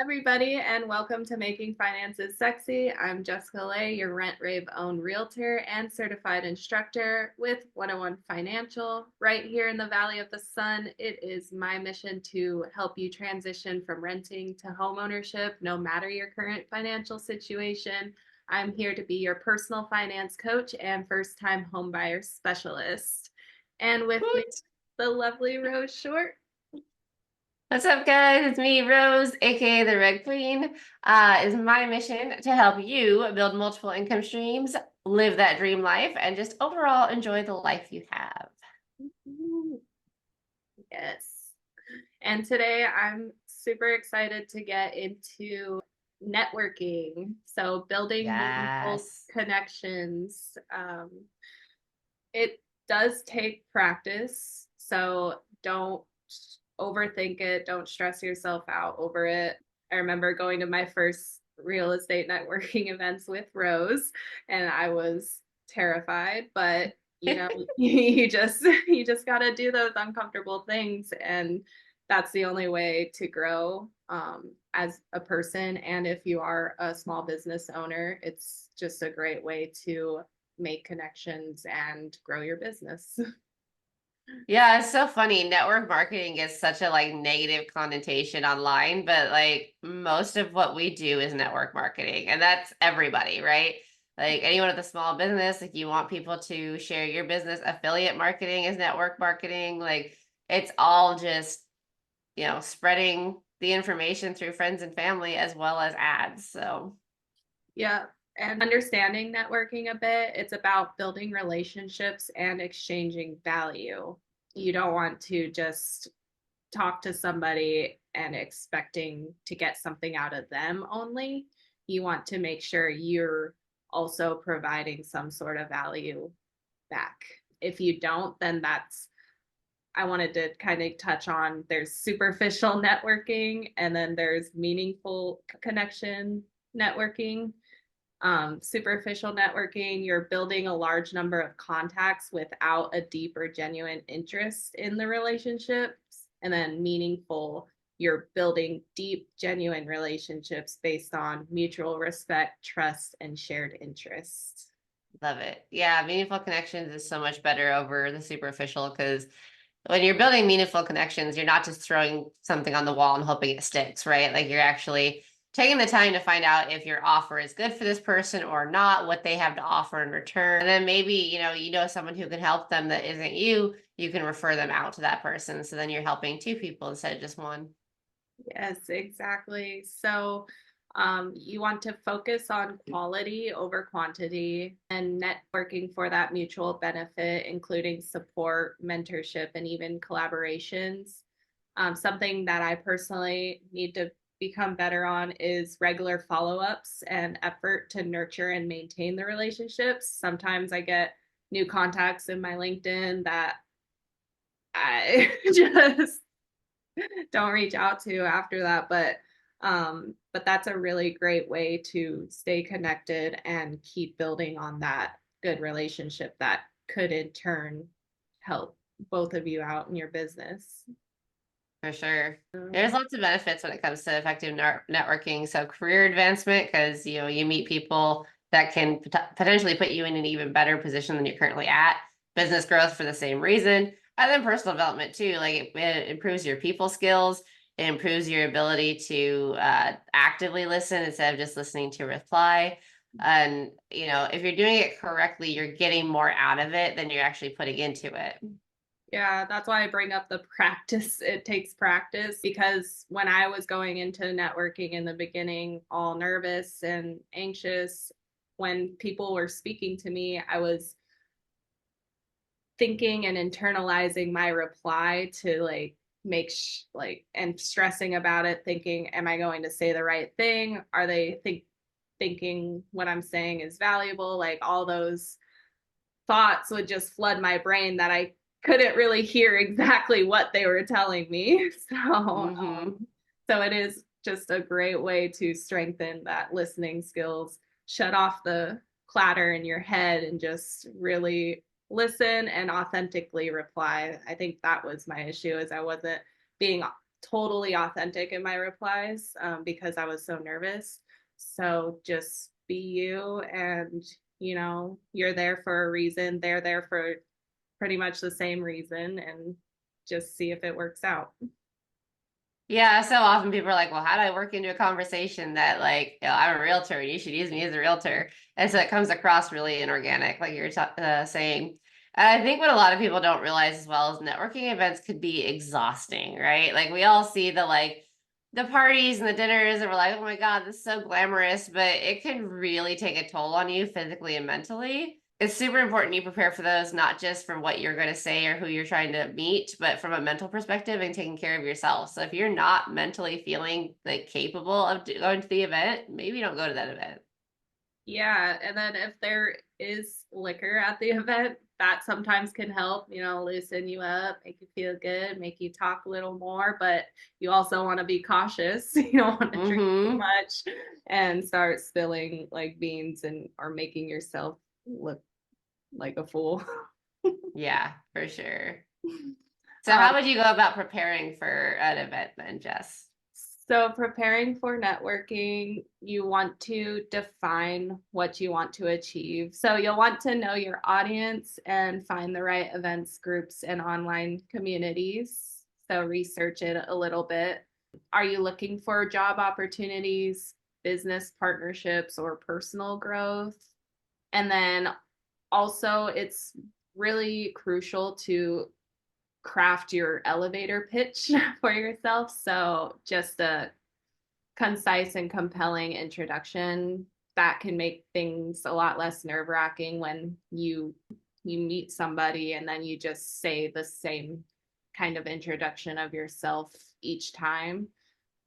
everybody, and welcome to Making Finances Sexy. I'm 𝐆𝐔�ك𝐒, your rent rave owned realtor and certified instructor with 101 Financial. Right here in the Valley of the Sun, it is my mission to help you transition from renting to home ownership, no matter your current financial situation. I'm here to be your personal finance coach and first-time homebuyer specialist. And with me, the lovely Rose Short. What's up, guys? It's me, Rose, aka the Red Queen. Is my mission to help you build multiple income streams, live that dream life, and just overall enjoy the life you have. Yes. And today I'm super excited to get into networking. So building meaningful Yes. connections. It does take practice. So don't overthink it. Don't stress yourself out over it. I remember going to my first real estate networking events with Rose, and I was terrified, but you just got to do those uncomfortable things, and that's the only way to grow as a person. And if you are a small business owner, it's just a great way to make connections and grow your business. Yeah, it's so funny. Network marketing gets such a negative connotation online, but most of what we do is network marketing, and that's everybody, right? Like anyone with a small business, you want people to share your business. Affiliate marketing is network marketing. It's all just, spreading the information through friends and family as well as ads. So yeah. And understanding networking a bit, it's about building relationships and exchanging value. You don't want to just talk to somebody and expecting to get something out of them only. You want to make sure you're also providing some sort of value back. If you don't, then I wanted to kind of touch on there's superficial networking and then there's meaningful connection networking. Superficial networking, you're building a large number of contacts without a deep or genuine interest in the relationships. And then meaningful, you're building deep, genuine relationships based on mutual respect, trust, and shared interests. love it. Yeah, meaningful connections is so much better over the superficial because when you're building meaningful connections, you're not just throwing something on the wall and hoping it sticks, right? You're actually taking the time to find out if your offer is good for this person or not, what they have to offer in return. And then maybe, you know someone who can help them that isn't you, you can refer them out to that person. So then you're helping two people instead of just one. Yes, exactly. So you want to focus on quality over quantity and networking for that mutual benefit, including support, mentorship, and even collaborations. Something that I personally need to become better on is regular follow-ups and effort to nurture and maintain the relationships. Sometimes I get new contacts in my LinkedIn that I just don't reach out to after that, but that's a really great way to stay connected and keep building on that good relationship that could in turn help both of you out in your business. For sure. There's lots of benefits when it comes to effective networking. So career advancement, because you meet people that can potentially put you in an even better position than you're currently at. Business growth for the same reason. And then personal development too. It improves your people skills. It improves your ability to actively listen instead of just listening to reply. And if you're doing it correctly, you're getting more out of it than you're actually putting into it. Yeah, that's why I bring up the practice. It takes practice because when I was going into networking in the beginning, all nervous and anxious, when people were speaking to me, I was thinking and internalizing my reply to and stressing about it, thinking, am I going to say the right thing? Are they thinking what I'm saying is valuable? All those thoughts would just flood my brain that I couldn't really hear exactly what they were telling me. So it is just a great way to strengthen that listening skills, shut off the clatter in your head and just really listen and authentically reply. I think that was my issue, is I wasn't being totally authentic in my replies because I was so nervous. So just be you, and you're there for a reason. They're there for pretty much the same reason, and just see if it works out. Yeah, so often people are like, well, how do I work into a conversation that like, I'm a realtor and you should use me as a realtor? And so it comes across really inorganic, like you're saying. And I think what a lot of people don't realize as well is networking events could be exhausting, right? Like we all see the parties and the dinners and we're like, oh my God, this is so glamorous, but it can really take a toll on you physically and mentally. It's super important you prepare for those, not just for what you're going to say or who you're trying to meet, but from a mental perspective and taking care of yourself. So if you're not mentally feeling like capable of going to the event, maybe don't go to that event. Yeah, and then if there is liquor at the event, that sometimes can help, loosen you up, make you feel good, make you talk a little more, but you also want to be cautious. You don't want to drink too Mm-hmm. much and start spilling like beans and or making yourself look like a fool. Yeah, for sure. So Um, how would you go about preparing for an event then, Jess? So, preparing for networking, you want to define what you want to achieve. So, you'll want to know your audience and find the right events, groups, and online communities. So, research it a little bit. Are you looking for job opportunities, business partnerships, or personal growth? And then also, it's really crucial to craft your elevator pitch for yourself. So just a concise and compelling introduction that can make things a lot less nerve-wracking when you meet somebody and then you just say the same kind of introduction of yourself each time,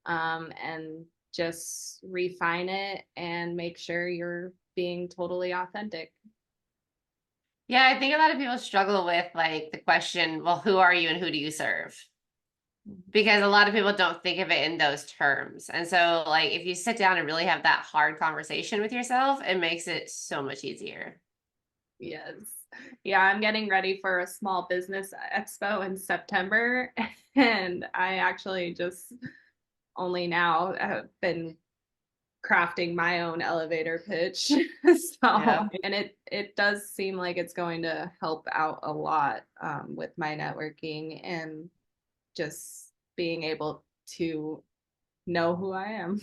and just refine it and make sure you're being totally authentic. Yeah, I think a lot of people struggle with like the question, well, who are you and who do you serve? Because a lot of people don't think of it in those terms. And so, like, if you sit down and really have that hard conversation with yourself, it makes it so much easier. Yes. Yeah, I'm getting ready for a small business expo in September, and I actually just only now have been crafting my own elevator pitch. Yeah. So, and it does seem like it's going to help out a lot with my networking and just being able to know who I am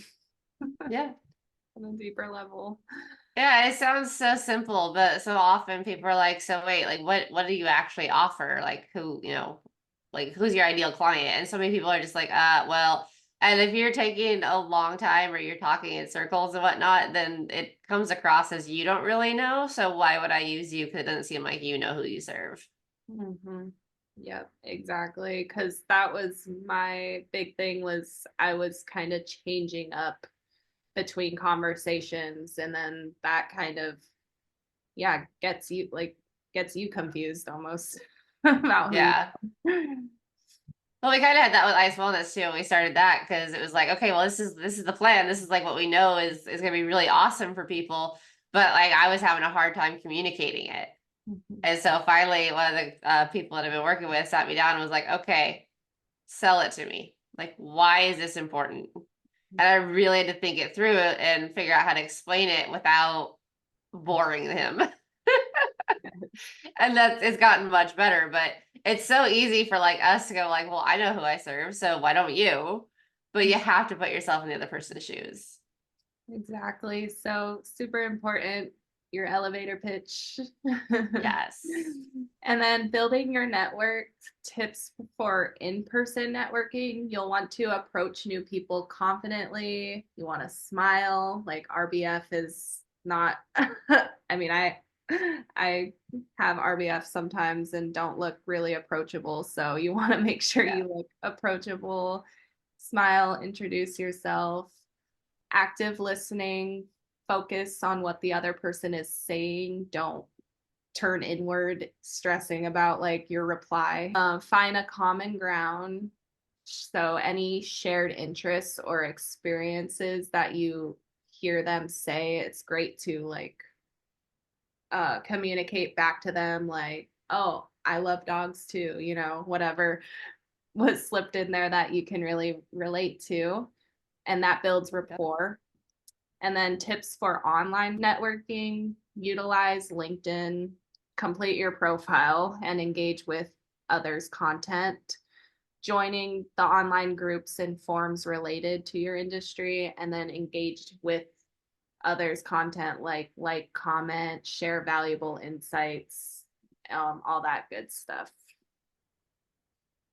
Yeah. on a deeper level. Yeah, it sounds so simple, but so often people are like, so wait, like what do you actually offer? Like who, like who's your ideal client? And so many people are just like, well, and if you're taking a long time or you're talking in circles and whatnot, then it comes across as you don't really know. So why would I use you? Because it doesn't seem like you know who you serve. Mm-hmm. Yep, exactly. Because that was my big thing was I was kind of changing up between conversations, and then that kind of gets you confused almost about who Yeah. you. Well, we kind of had that with Ice Wellness too. We started that because it was like, okay, well, this is the plan. This is like what we know is going to be really awesome for people. But like, I was having a hard time communicating it, and so finally, one of the people that I've been working with sat me down and was like, okay, sell it to me. Like, why is this important? And I really had to think it through and figure out how to explain it without boring him. And that's it's gotten much better, but it's so easy for like us to go like, well, I know who I serve, so why don't you? But you have to put yourself in the other person's shoes. Exactly. So super important, your elevator pitch. Yes. And then building your network tips for in-person networking. You'll want to approach new people confidently. You want to smile. Like RBF is not, I mean, I have RBF sometimes and don't look really approachable. So you want to make sure Yeah. you look approachable, smile, introduce yourself, active listening, focus on what the other person is saying. Don't turn inward, stressing about like your reply. Find a common ground. So, any shared interests or experiences that you hear them say, it's great to like communicate back to them, like, oh, I love dogs too, whatever. was slipped in there that you can really relate to, and that builds Yep. rapport. And then tips for online networking: utilize LinkedIn, complete your profile, and engage with others' content. Joining the online groups and forums related to your industry, and then engaged with others' content, comment, share valuable insights, all that good stuff.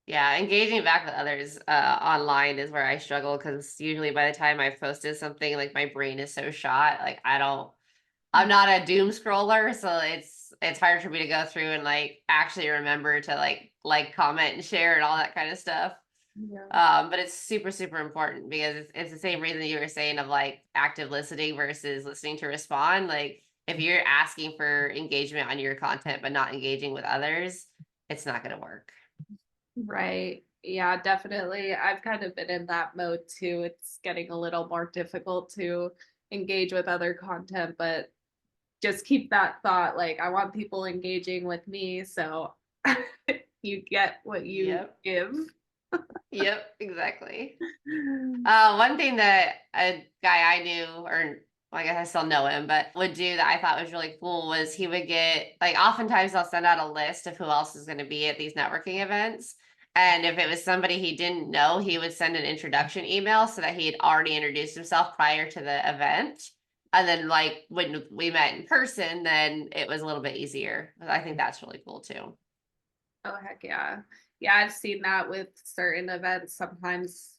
Yeah, engaging back with others online is where I struggle because usually by the time I've posted something, like my brain is so shot. Like I'm not a doom scroller, so it's hard for me to go through and like actually remember to comment and share and all that kind of stuff. Yeah. But it's super, super important because it's the same reason you were saying of like active listening versus listening to respond. Like if you're asking for engagement on your content but not engaging with others, it's not going to work. Right. Yeah, definitely. I've kind of been in that mode too. It's getting a little more difficult to engage with other content, but just keep that thought, like, I want people engaging with me, so you get what you Yep. give. Yep, exactly. One thing that a guy I knew, or well, I guess I still know him, but would do that I thought was really cool was he would get like oftentimes I'll send out a list of who else is going to be at these networking events. And if it was somebody he didn't know, he would send an introduction email so that he had already introduced himself prior to the event. And then like when we met in person, then it was a little bit easier. I think that's really cool too. Oh, heck yeah. Yeah, I've seen that with certain events. Sometimes,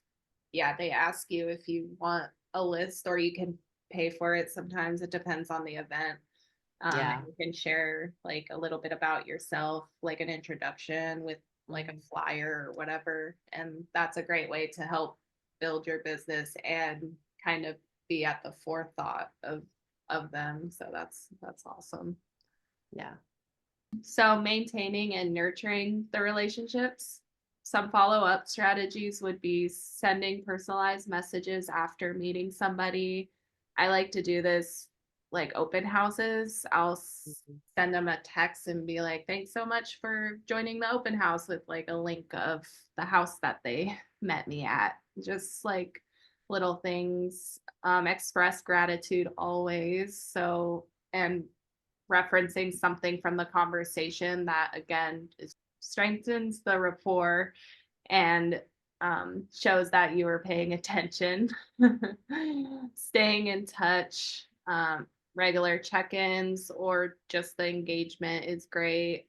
yeah, they ask you if you want a list or you can pay for it. Sometimes it depends on the event. Yeah. And you can share like a little bit about yourself, like an introduction with like a flyer or whatever. And that's a great way to help build your business and kind of be at the forethought of them. So that's awesome. Yeah. So maintaining and nurturing the relationships. Some follow-up strategies would be sending personalized messages after meeting somebody. I like to do this like open houses. I'll send them a text and be like, thanks so much for joining the open house, with like a link of the house that they met me at. Just like little things. Express gratitude always. So, and referencing something from the conversation that again strengthens the rapport and shows that you were paying attention. Staying in touch, regular check-ins or just the engagement is great.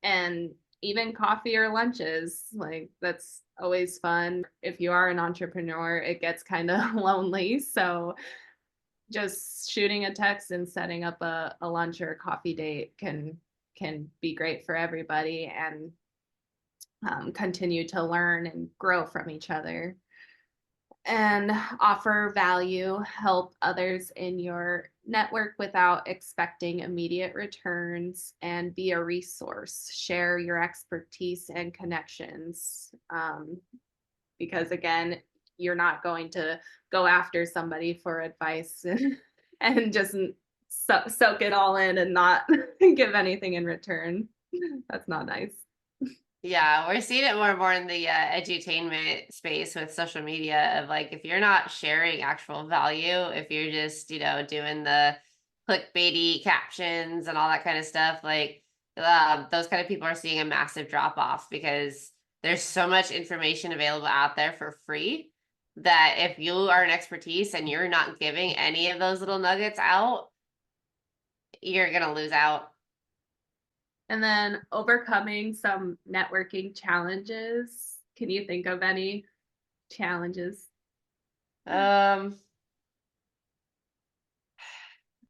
And even coffee or lunches, like that's always fun. If you are an entrepreneur, it gets kind of lonely. So just shooting a text and setting up a lunch or a coffee date can be great for everybody, and continue to learn and grow from each other. And offer value, help others in your network without expecting immediate returns, and be a resource. Share your expertise and connections. Because again, you're not going to go after somebody for advice and just soak it all in and not give anything in return. That's not nice. Yeah, we're seeing it more and more in the edutainment space with social media of like if you're not sharing actual value, if you're just, doing the clickbaity captions and all that kind of stuff, like those kind of people are seeing a massive drop off because there's so much information available out there for free that if you are an expertise and you're not giving any of those little nuggets out, you're gonna lose out. And then overcoming some networking challenges. Can you think of any challenges? Um,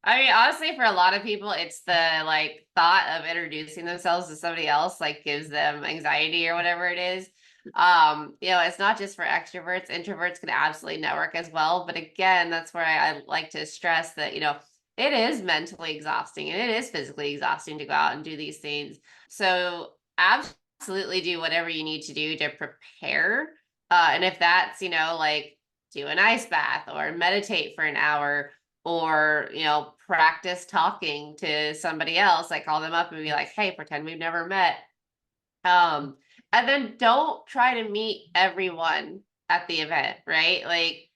I mean, honestly, for a lot of people, it's the like thought of introducing themselves to somebody else like gives them anxiety or whatever it is. It's not just for extroverts. Introverts can absolutely network as well. But again, that's where I like to stress that, it is mentally exhausting and it is physically exhausting to go out and do these things. So absolutely do whatever you need to do to prepare. And if that's, like do an ice bath or meditate for an hour or practice talking to somebody else, like call them up and be like, hey, pretend we've never met. And then don't try to meet everyone at the event, right? Like,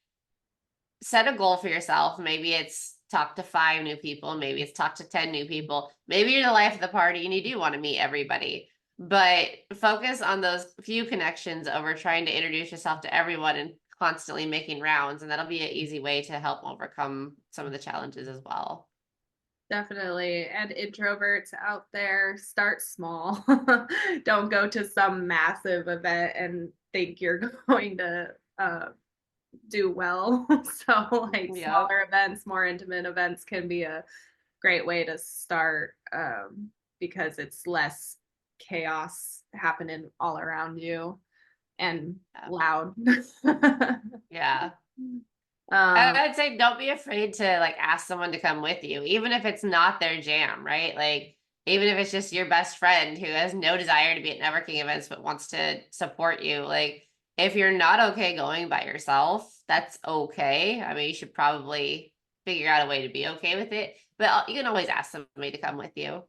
set a goal for yourself. Maybe it's talk to 5 new people, maybe it's talk to 10 new people, maybe you're the life of the party and you do want to meet everybody. But focus on those few connections over trying to introduce yourself to everyone and constantly making rounds. And that'll be an easy way to help overcome some of the challenges as well. Definitely. And introverts out there, start small. Don't go to some massive event and think you're going to do well. So, like, Yep. smaller events, more intimate events can be a great way to start, because it's less chaos happening all around you and Yeah. loud. Yeah. um, I'd say don't be afraid to like ask someone to come with you, even if it's not their jam, right? Like, even if it's just your best friend who has no desire to be at networking events but wants to support you. Like, if you're not okay going by yourself, that's okay. I mean, you should probably figure out a way to be okay with it, but you can always ask somebody to come with you.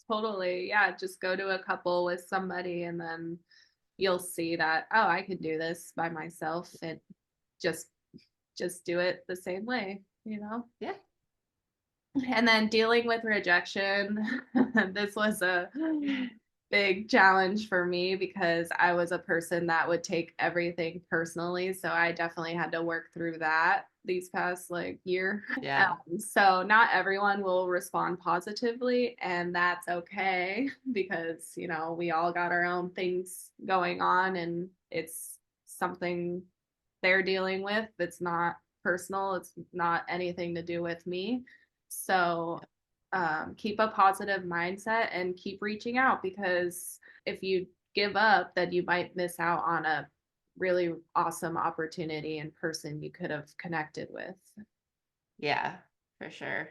Totally. Yeah, just go to a couple with somebody and then you'll see that, oh, I can do this by myself, and just just do it the same way, you know? Yeah. And then dealing with rejection. This was a big challenge for me because I was a person that would take everything personally. So I definitely had to work through that these past like year. Yeah. So not everyone will respond positively, and that's okay because, you know, we all got our own things going on and it's something they're dealing with. It's not personal, it's not anything to do with me. So keep a positive mindset and keep reaching out, because if you give up, then you might miss out on a really awesome opportunity and person you could have connected with. Yeah, for sure.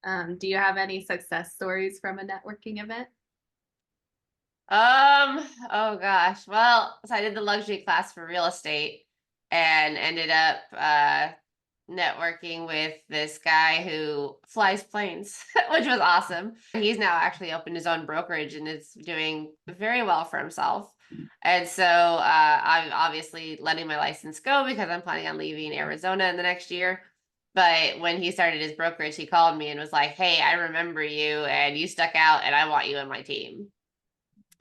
Do you have any success stories from a networking event? Oh gosh. Well, so I did the luxury class for real estate and ended up networking with this guy who flies planes, which was awesome. He's now actually opened his own brokerage and is doing very well for himself. And so I'm obviously letting my license go because I'm planning on leaving Arizona in the next year. But when he started his brokerage, he called me and was like, "Hey, I remember you and you stuck out and I want you in my team."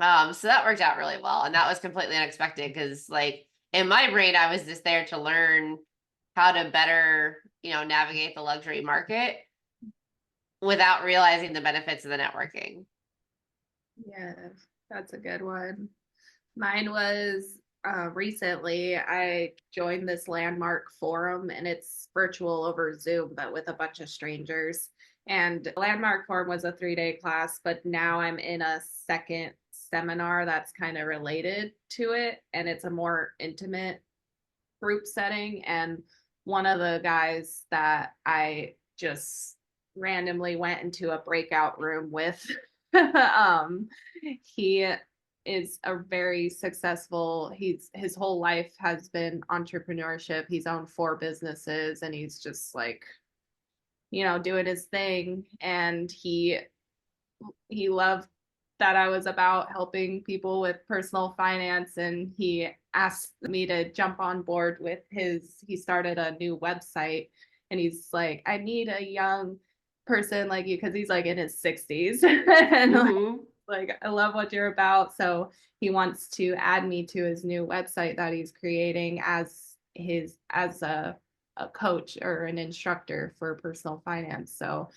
So that worked out really well. And that was completely unexpected because, like, in my brain, I was just there to learn how to better, navigate the luxury market without realizing the benefits of the networking. Yeah, that's a good one. Mine was recently I joined this landmark forum, and it's virtual over Zoom, but with a bunch of strangers. And landmark forum was a 3-day class, but now I'm in a second seminar that's kind of related to it. And it's a more intimate group setting. And one of the guys that I just randomly went into a breakout room with, he is a very successful, his whole life has been entrepreneurship. He's owned 4 businesses and he's just like, you know, doing his thing. And he loved that I was about helping people with personal finance, and he asked me to jump on board with he started a new website, and he's like, I need a young person like you, because he's like in his 60s. And like, I love what you're about. So he wants to add me to his new website that he's creating as a coach or an instructor for personal finance. So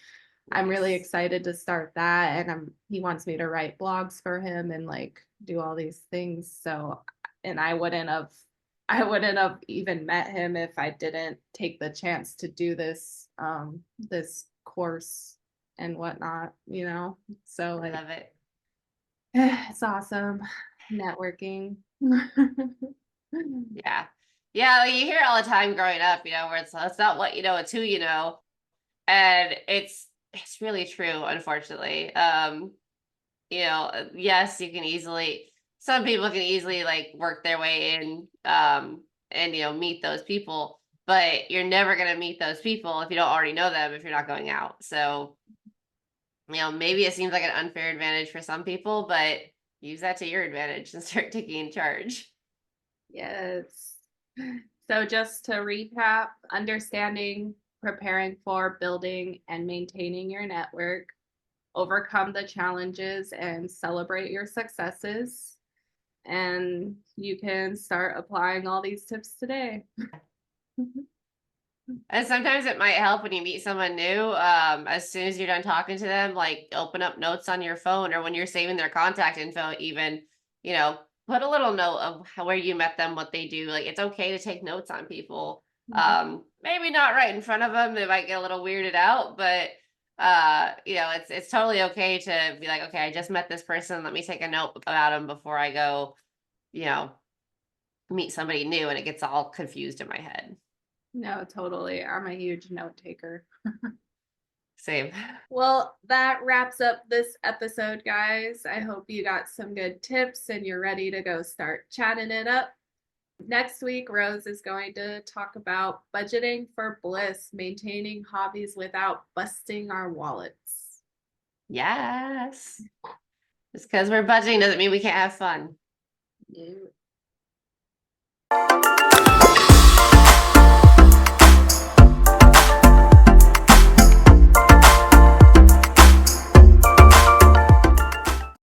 I'm really excited to start that, and he wants me to write blogs for him and like do all these things. So, and I wouldn't have even met him if I didn't take the chance to do this course and whatnot, you know. So I like, love it. it's awesome networking. Yeah. Yeah, like you hear it all the time growing up, where it's not what you know, it's who you know. And it's really true, unfortunately. Yes, some people can easily like work their way in, and meet those people, but you're never gonna meet those people if you don't already know them, if you're not going out. So, maybe it seems like an unfair advantage for some people, but use that to your advantage and start taking charge. Yes. So just to recap, understanding, preparing for, building, and maintaining your network, overcome the challenges and celebrate your successes. And you can start applying all these tips today. And sometimes it might help when you meet someone new. As soon as you're done talking to them, like open up notes on your phone, or when you're saving their contact info, even, put a little note of where you met them, what they do. Like, it's okay to take notes on people. Maybe not right in front of them. They might get a little weirded out, but it's totally okay to be like, okay, I just met this person. Let me take a note about them before I go, meet somebody new and it gets all confused in my head. No, totally. I'm a huge note taker. Same. Well, that wraps up this episode, guys. I hope you got some good tips and you're ready to go start chatting it up. Next week, Rose is going to talk about budgeting for bliss, maintaining hobbies without busting our wallets. Yes. Just because we're budgeting doesn't mean we can't have fun. Yeah.